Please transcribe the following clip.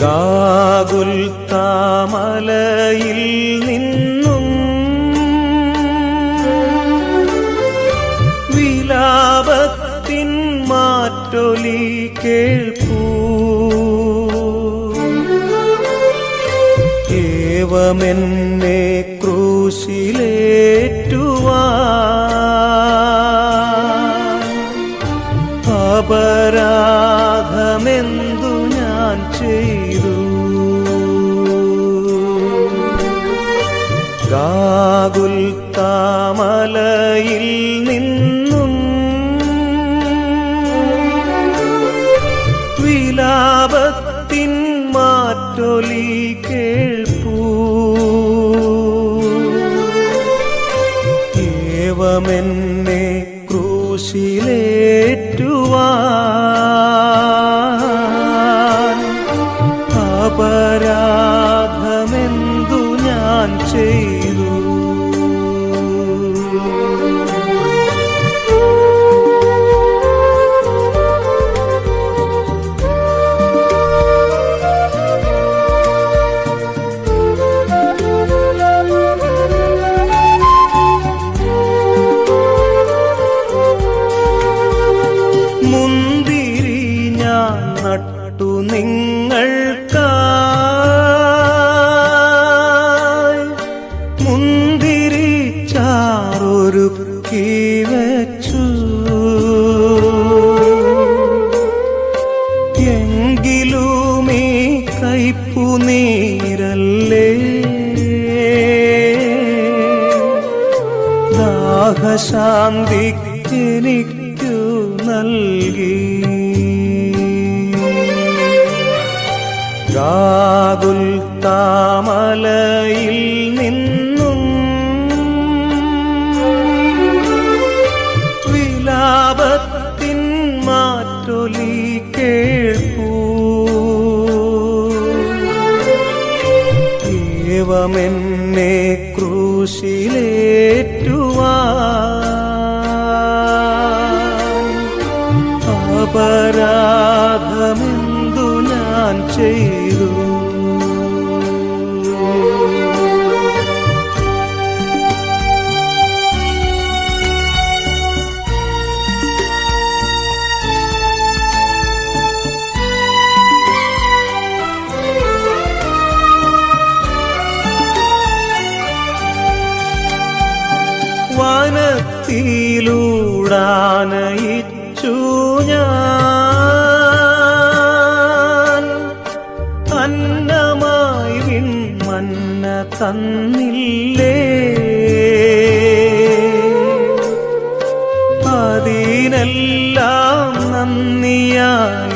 ഗാഗുൽത്താമലയിൽ നിന്നും വിലാപത്തിൻ മാറ്റൊലി കേൾപ്പൂ. ഏവമെന്നെ ക്രൂശിലേറ്റുവാൻ അപരാധമെന്തു ഞാൻ ചെയ്തു? ഗാഗുൽത്താമലയിൽ നിന്നും വിലാപത്തിൻ മാറ്റൊലി കേൾപ്പൂ. ഏവമെന്നെ ക്രൂശിലേറ്റുവാൻ അപരാധമെന്തു ഞാൻ ചെയ്തു? മുന്തിരി ഞാൻ നട്ടു നിങ്ങൾക്കായി, മുന്തിരി ചാറൊരുക്കി വച്ചു. എങ്കിലും ഈ കയ്പുനീരല്ലേ ദാഹശാന്തിക്കെനിക്കു നൽകി. ഗാഗുൽത്താമലയിൽ നിന്നും വിലാപത്തിൻ മാറ്റൊലി കേൾപ്പൂ. ഏവമെന്നെ ക്രൂശിലേറ്റുവാൻ അപരാധമെന്തു ഞാൻ ചെയ്തു? വനത്തിലൂടാനയിച്ചു ഞാൻ, അന്നമായി വിൺമന്ന തന്നില്ലേ? അതിനെല്ലാം നന്ദിയായി